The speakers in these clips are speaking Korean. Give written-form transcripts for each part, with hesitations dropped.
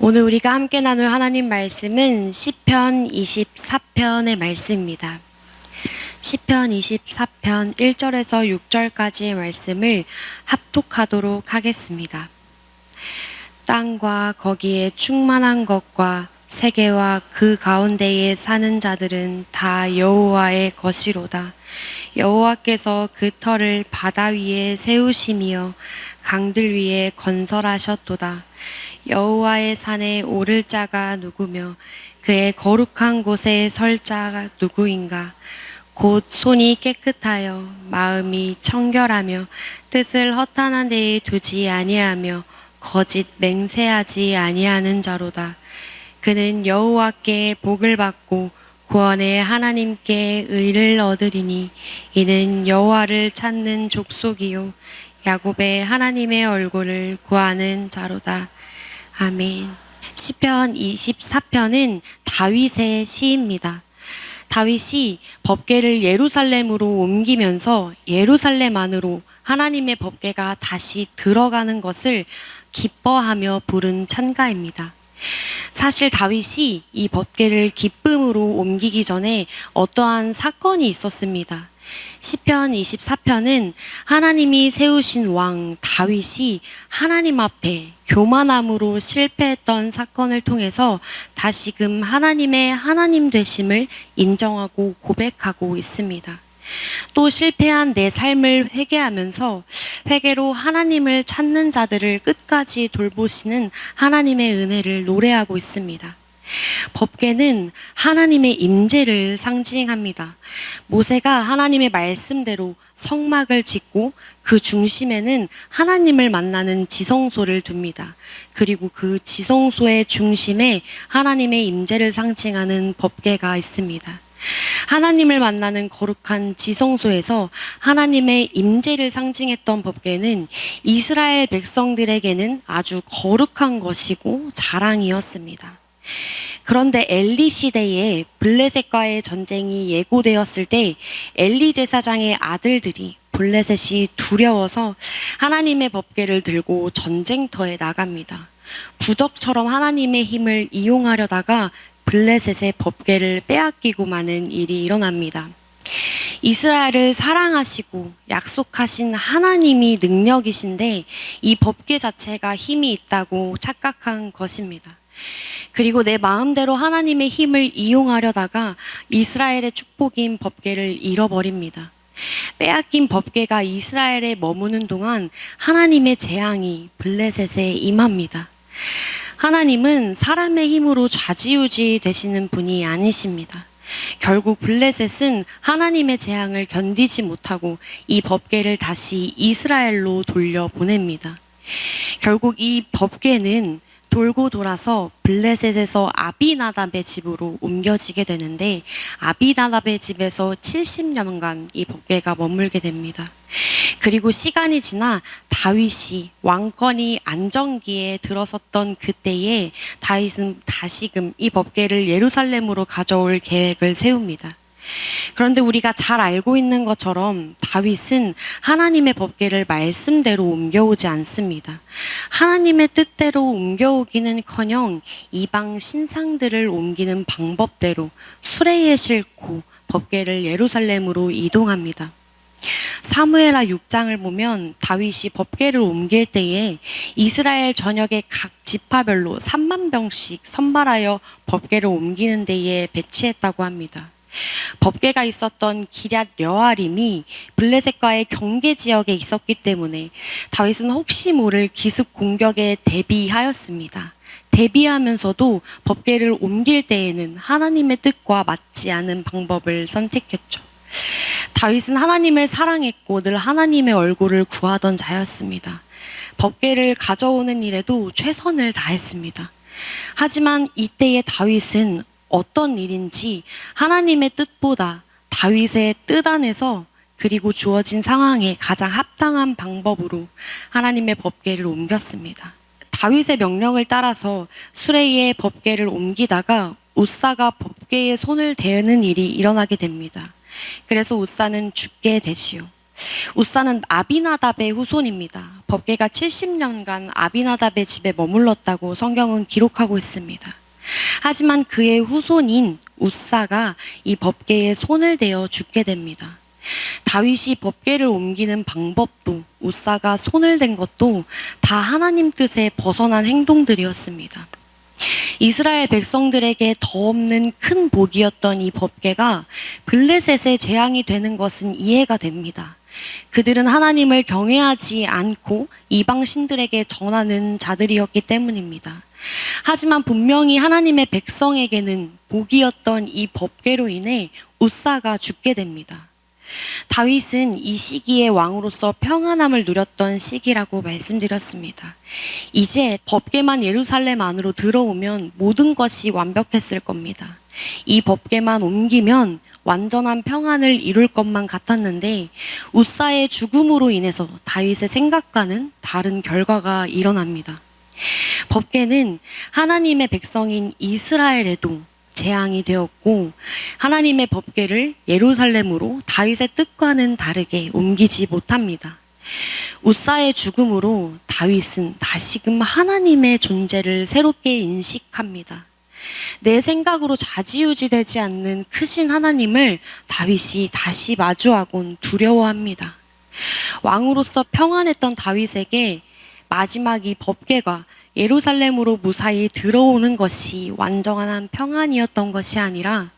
오늘 우리가 함께 나눌 하나님 말씀은 시편 24편의 말씀입니다. 시편 24편 1절에서 6절까지의 말씀을 합독하도록 하겠습니다. 땅과 거기에 충만한 것과 세계와 그 가운데에 사는 자들은 다 여호와의 것이로다. 여호와께서 그 터를 바다 위에 세우시며 강들 위에 건설하셨도다. 여호와의 산에 오를 자가 누구며 그의 거룩한 곳에 설 자가 누구인가? 곧 손이 깨끗하여 마음이 청결하며 뜻을 허탄한 데에 두지 아니하며 거짓 맹세하지 아니하는 자로다. 그는 여호와께 복을 받고 구원의 하나님께 의를 얻으리니 이는 여호와를 찾는 족속이요 야곱의 하나님의 얼굴을 구하는 자로다. 아멘. 시편 24편은 다윗의 시입니다. 다윗이 법궤를 예루살렘으로 옮기면서 예루살렘 안으로 하나님의 법궤가 다시 들어가는 것을 기뻐하며 부른 찬가입니다. 사실 다윗이 이 법궤를 기쁨으로 옮기기 전에 어떠한 사건이 있었습니다. 시편 24편은 하나님이 세우신 왕 다윗이 하나님 앞에 교만함으로 실패했던 사건을 통해서 다시금 하나님의 하나님 되심을 인정하고 고백하고 있습니다. 또 실패한 내 삶을 회개하면서 회개로 하나님을 찾는 자들을 끝까지 돌보시는 하나님의 은혜를 노래하고 있습니다. 법궤는 하나님의 임재를 상징합니다. 모세가 하나님의 말씀대로 성막을 짓고 그 중심에는 하나님을 만나는 지성소를 둡니다. 그리고 그 지성소의 중심에 하나님의 임재를 상징하는 법궤가 있습니다. 하나님을 만나는 거룩한 지성소에서 하나님의 임재를 상징했던 법궤는 이스라엘 백성들에게는 아주 거룩한 것이고 자랑이었습니다. 그런데 엘리 시대에 블레셋과의 전쟁이 예고되었을 때 엘리 제사장의 아들들이 블레셋이 두려워서 하나님의 법궤를 들고 전쟁터에 나갑니다. 부적처럼 하나님의 힘을 이용하려다가 블레셋의 법궤를 빼앗기고 마는 일이 일어납니다. 이스라엘을 사랑하시고 약속하신 하나님이 능력이신데 이 법궤 자체가 힘이 있다고 착각한 것입니다. 그리고 내 마음대로 하나님의 힘을 이용하려다가 이스라엘의 축복인 법궤를 잃어버립니다. 빼앗긴 법궤가 이스라엘에 머무는 동안 하나님의 재앙이 블레셋에 임합니다. 하나님은 사람의 힘으로 좌지우지 되시는 분이 아니십니다. 결국 블레셋은 하나님의 재앙을 견디지 못하고 이 법궤를 다시 이스라엘로 돌려보냅니다. 결국 이 법궤는 돌고 돌아서 블레셋에서 아비나답의 집으로 옮겨지게 되는데 아비나답의 집에서 70년간 이 법궤가 머물게 됩니다. 그리고 시간이 지나 다윗이 왕권이 안정기에 들어섰던 그때에 다윗은 다시금 이 법궤를 예루살렘으로 가져올 계획을 세웁니다. 그런데 우리가 잘 알고 있는 것처럼 다윗은 하나님의 법궤를 말씀대로 옮겨오지 않습니다. 하나님의 뜻대로 옮겨오기는커녕 이방 신상들을 옮기는 방법대로 수레에 싣고 법궤를 예루살렘으로 이동합니다. 사무엘하 6장을 보면 다윗이 법궤를 옮길 때에 이스라엘 전역의 각 지파별로 3만 병씩 선발하여 법궤를 옮기는 데에 배치했다고 합니다. 법궤가 있었던 기럇 여아림이 블레셋과의 경계 지역에 있었기 때문에 다윗은 혹시 모를 기습 공격에 대비하였습니다. 대비하면서도 법궤를 옮길 때에는 하나님의 뜻과 맞지 않은 방법을 선택했죠. 다윗은 하나님을 사랑했고 늘 하나님의 얼굴을 구하던 자였습니다. 법궤를 가져오는 일에도 최선을 다했습니다. 하지만 이때의 다윗은 어떤 일인지 하나님의 뜻보다 다윗의 뜻 안에서 그리고 주어진 상황에 가장 합당한 방법으로 하나님의 법궤를 옮겼습니다. 다윗의 명령을 따라서 수레에 법궤를 옮기다가 우사가 법궤에 손을 대는 일이 일어나게 됩니다. 그래서 우사는 죽게 되지요. 우사는 아비나답의 후손입니다. 법궤가 70년간 아비나답의 집에 머물렀다고 성경은 기록하고 있습니다. 하지만 그의 후손인 우사가 이 법궤에 손을 대어 죽게 됩니다. 다윗이 법궤를 옮기는 방법도 우사가 손을 댄 것도 다 하나님 뜻에 벗어난 행동들이었습니다. 이스라엘 백성들에게 더 없는 큰 복이었던 이 법궤가 블레셋의 재앙이 되는 것은 이해가 됩니다. 그들은 하나님을 경외하지 않고 이방 신들에게 전하는 자들이었기 때문입니다. 하지만 분명히 하나님의 백성에게는 복이었던 이 법궤로 인해 우사가 죽게 됩니다. 다윗은 이 시기에 왕으로서 평안함을 누렸던 시기라고 말씀드렸습니다. 이제 법궤만 예루살렘 안으로 들어오면 모든 것이 완벽했을 겁니다. 이 법궤만 옮기면 완전한 평안을 이룰 것만 같았는데 우사의 죽음으로 인해서 다윗의 생각과는 다른 결과가 일어납니다. 법궤는 하나님의 백성인 이스라엘에도 재앙이 되었고 하나님의 법궤를 예루살렘으로 다윗의 뜻과는 다르게 옮기지 못합니다. 우사의 죽음으로 다윗은 다시금 하나님의 존재를 새롭게 인식합니다. 내 생각으로 좌지우지되지 않는 크신 하나님을 다윗이 다시 마주하곤 두려워합니다. 왕으로서 평안했던 다윗에게 마지막 이 법궤가 예루살렘으로 무사히 들어오는 것이 완전한 평안이었던 것이 아니라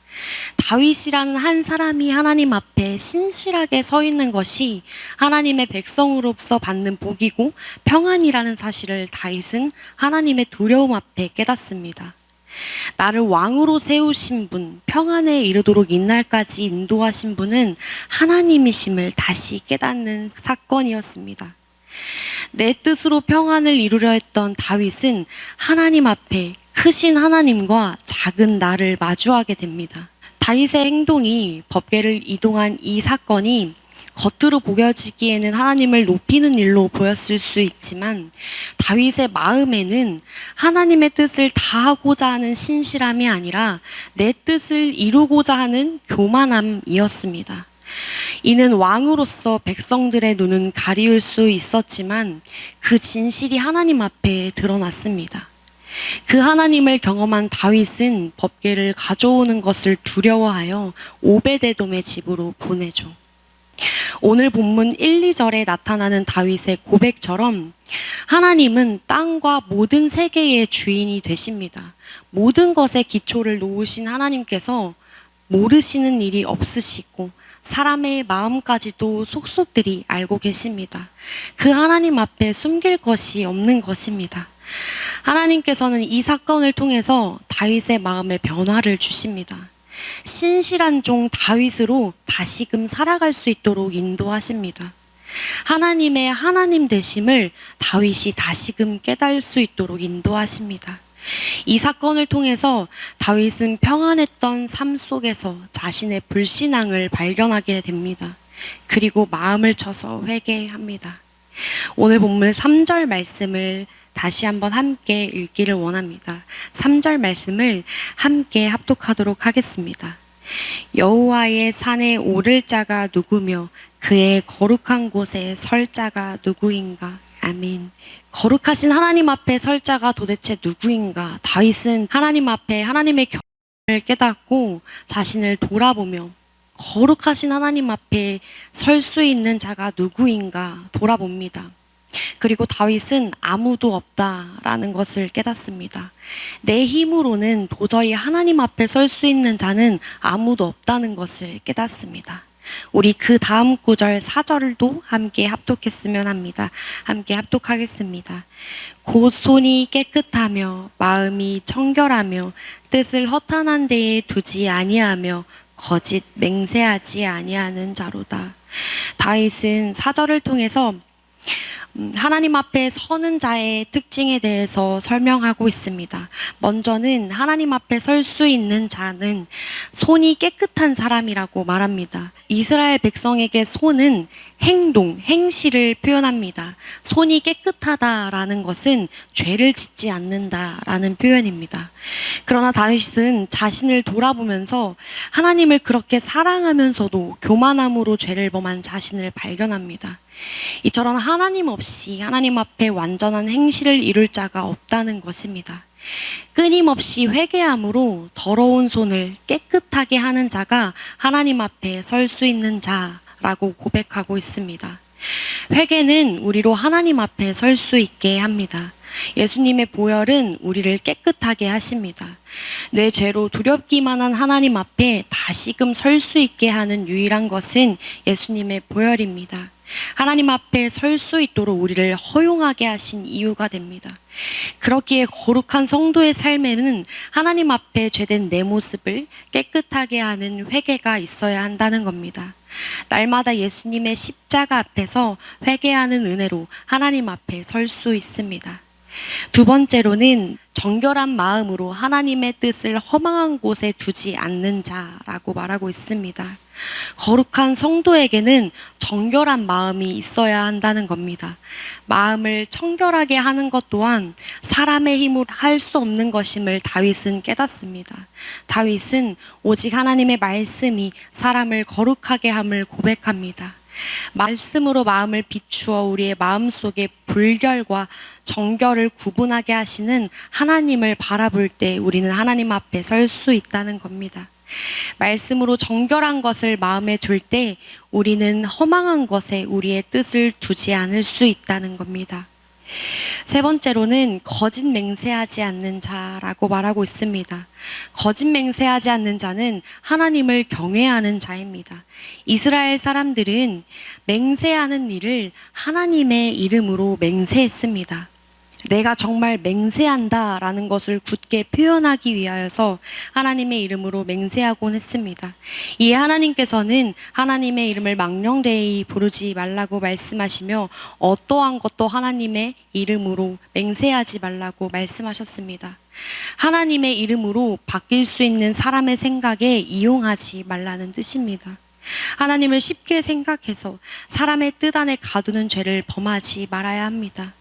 다윗이라는 한 사람이 하나님 앞에 신실하게 서 있는 것이 하나님의 백성으로서 받는 복이고 평안이라는 사실을 다윗은 하나님의 두려움 앞에 깨닫습니다. 나를 왕으로 세우신 분, 평안에 이르도록 이날까지 인도하신 분은 하나님이심을 다시 깨닫는 사건이었습니다. 내 뜻으로 평안을 이루려 했던 다윗은 하나님 앞에 크신 하나님과 작은 나를 마주하게 됩니다. 다윗의 행동이 법궤를 이동한 이 사건이 겉으로 보여지기에는 하나님을 높이는 일로 보였을 수 있지만 다윗의 마음에는 하나님의 뜻을 다하고자 하는 신실함이 아니라 내 뜻을 이루고자 하는 교만함이었습니다. 이는 왕으로서 백성들의 눈은 가리울 수 있었지만 그 진실이 하나님 앞에 드러났습니다. 그 하나님을 경험한 다윗은 법궤를 가져오는 것을 두려워하여 오베데돔의 집으로 보내죠. 오늘 본문 1, 2절에 나타나는 다윗의 고백처럼 하나님은 땅과 모든 세계의 주인이 되십니다. 모든 것에 기초를 놓으신 하나님께서 모르시는 일이 없으시고 사람의 마음까지도 속속들이 알고 계십니다. 그 하나님 앞에 숨길 것이 없는 것입니다. 하나님께서는 이 사건을 통해서 다윗의 마음에 변화를 주십니다. 신실한 종 다윗으로 다시금 살아갈 수 있도록 인도하십니다. 하나님의 하나님 되심을 다윗이 다시금 깨달을 수 있도록 인도하십니다. 이 사건을 통해서 다윗은 평안했던 삶 속에서 자신의 불신앙을 발견하게 됩니다. 그리고 마음을 쳐서 회개합니다. 오늘 본문 3절 말씀을 다시 한번 함께 읽기를 원합니다. 3절 말씀을 함께 합독하도록 하겠습니다. 여호와의 산에 오를 자가 누구며 그의 거룩한 곳에 설 자가 누구인가? 아멘. 거룩하신 하나님 앞에 설 자가 도대체 누구인가? 다윗은 하나님 앞에 하나님의 경을 깨닫고 자신을 돌아보며 거룩하신 하나님 앞에 설 수 있는 자가 누구인가 돌아봅니다. 그리고 다윗은 아무도 없다라는 것을 깨닫습니다. 내 힘으로는 도저히 하나님 앞에 설 수 있는 자는 아무도 없다는 것을 깨닫습니다. 우리 그 다음 구절 4절도 함께 합독했으면 합니다. 함께 합독하겠습니다. 곧 손이 깨끗하며 마음이 청결하며 뜻을 허탄한 데에 두지 아니하며 거짓 맹세하지 아니하는 자로다. 다윗은 4절을 통해서 하나님 앞에 서는 자의 특징에 대해서 설명하고 있습니다. 먼저는 하나님 앞에 설 수 있는 자는 손이 깨끗한 사람이라고 말합니다. 이스라엘 백성에게 손은 행동, 행실을 표현합니다. 손이 깨끗하다라는 것은 죄를 짓지 않는다라는 표현입니다. 그러나 다윗은 자신을 돌아보면서 하나님을 그렇게 사랑하면서도 교만함으로 죄를 범한 자신을 발견합니다. 이처럼 하나님 없이 끊임없이 하나님 앞에 완전한 행실을 이룰 자가 없다는 것입니다. 끊임없이 회개함으로 더러운 손을 깨끗하게 하는 자가 하나님 앞에 설 수 있는 자라고 고백하고 있습니다. 회개는 우리로 하나님 앞에 설 수 있게 합니다. 예수님의 보혈은 우리를 깨끗하게 하십니다. 내 죄로 두렵기만 한 하나님 앞에 다시금 설 수 있게 하는 유일한 것은 예수님의 보혈입니다. 하나님 앞에 설 수 있도록 우리를 허용하게 하신 이유가 됩니다. 그렇기에 거룩한 성도의 삶에는 하나님 앞에 죄된 내 모습을 깨끗하게 하는 회개가 있어야 한다는 겁니다. 날마다 예수님의 십자가 앞에서 회개하는 은혜로 하나님 앞에 설 수 있습니다. 두 번째로는 정결한 마음으로 하나님의 뜻을 허망한 곳에 두지 않는 자라고 말하고 있습니다. 거룩한 성도에게는 정결한 마음이 있어야 한다는 겁니다. 마음을 청결하게 하는 것 또한 사람의 힘으로 할 수 없는 것임을 다윗은 깨닫습니다. 다윗은 오직 하나님의 말씀이 사람을 거룩하게 함을 고백합니다. 말씀으로 마음을 비추어 우리의 마음속에 불결과 정결을 구분하게 하시는 하나님을 바라볼 때 우리는 하나님 앞에 설 수 있다는 겁니다. 말씀으로 정결한 것을 마음에 둘 때 우리는 허망한 것에 우리의 뜻을 두지 않을 수 있다는 겁니다. 세 번째로는 거짓 맹세하지 않는 자라고 말하고 있습니다. 거짓 맹세하지 않는 자는 하나님을 경외하는 자입니다. 이스라엘 사람들은 맹세하는 일을 하나님의 이름으로 맹세했습니다. 내가 정말 맹세한다 라는 것을 굳게 표현하기 위하여서 하나님의 이름으로 맹세하곤 했습니다. 이에 하나님께서는 하나님의 이름을 망령되이 부르지 말라고 말씀하시며 어떠한 것도 하나님의 이름으로 맹세하지 말라고 말씀하셨습니다. 하나님의 이름으로 바뀔 수 있는 사람의 생각에 이용하지 말라는 뜻입니다. 하나님을 쉽게 생각해서 사람의 뜻 안에 가두는 죄를 범하지 말아야 합니다.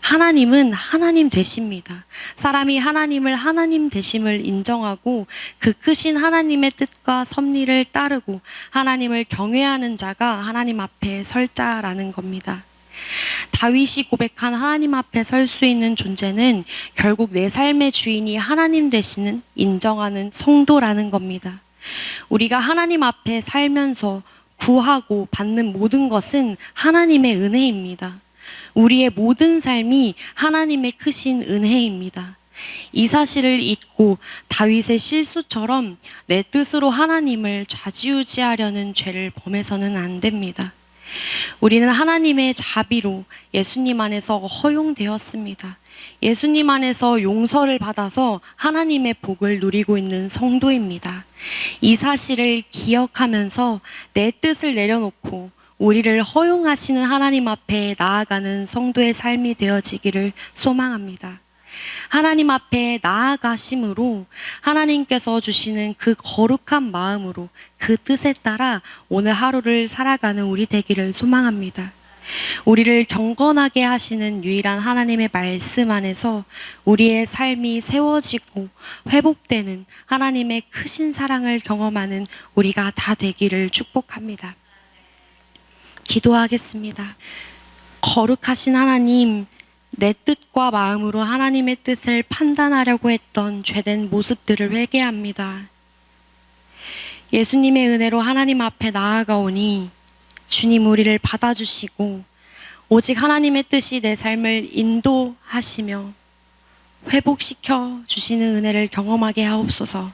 하나님은 하나님 되십니다. 사람이 하나님을 하나님 되심을 인정하고 그 크신 하나님의 뜻과 섭리를 따르고 하나님을 경외하는 자가 하나님 앞에 설 자라는 겁니다. 다윗이 고백한 하나님 앞에 설 수 있는 존재는 결국 내 삶의 주인이 하나님 되시는 인정하는 성도라는 겁니다. 우리가 하나님 앞에 살면서 구하고 받는 모든 것은 하나님의 은혜입니다. 우리의 모든 삶이 하나님의 크신 은혜입니다. 이 사실을 잊고 다윗의 실수처럼 내 뜻으로 하나님을 좌지우지하려는 죄를 범해서는 안 됩니다. 우리는 하나님의 자비로 예수님 안에서 허용되었습니다. 예수님 안에서 용서를 받아서 하나님의 복을 누리고 있는 성도입니다. 이 사실을 기억하면서 내 뜻을 내려놓고 우리를 허용하시는 하나님 앞에 나아가는 성도의 삶이 되어지기를 소망합니다. 하나님 앞에 나아가심으로 하나님께서 주시는 그 거룩한 마음으로 그 뜻에 따라 오늘 하루를 살아가는 우리 되기를 소망합니다. 우리를 경건하게 하시는 유일한 하나님의 말씀 안에서 우리의 삶이 세워지고 회복되는 하나님의 크신 사랑을 경험하는 우리가 다 되기를 축복합니다. 기도하겠습니다. 거룩하신 하나님, 내 뜻과 마음으로 하나님의 뜻을 판단하려고 했던 죄된 모습들을 회개합니다. 예수님의 은혜로 하나님 앞에 나아가오니 주님 우리를 받아주시고 오직 하나님의 뜻이 내 삶을 인도하시며 회복시켜 주시는 은혜를 경험하게 하옵소서.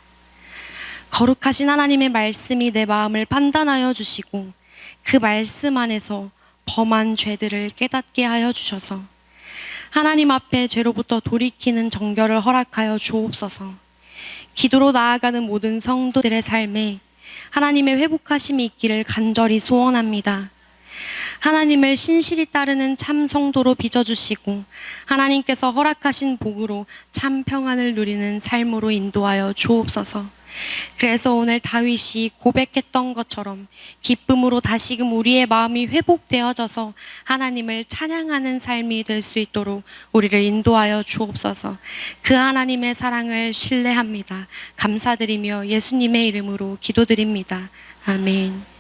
거룩하신 하나님의 말씀이 내 마음을 판단하여 주시고 그 말씀 안에서 범한 죄들을 깨닫게 하여 주셔서 하나님 앞에 죄로부터 돌이키는 정결을 허락하여 주옵소서. 기도로 나아가는 모든 성도들의 삶에 하나님의 회복하심이 있기를 간절히 소원합니다. 하나님을 신실히 따르는 참 성도로 빚어주시고 하나님께서 허락하신 복으로 참 평안을 누리는 삶으로 인도하여 주옵소서. 그래서 오늘 다윗이 고백했던 것처럼 기쁨으로 다시금 우리의 마음이 회복되어져서 하나님을 찬양하는 삶이 될 수 있도록 우리를 인도하여 주옵소서. 그 하나님의 사랑을 신뢰합니다. 감사드리며 예수님의 이름으로 기도드립니다. 아멘.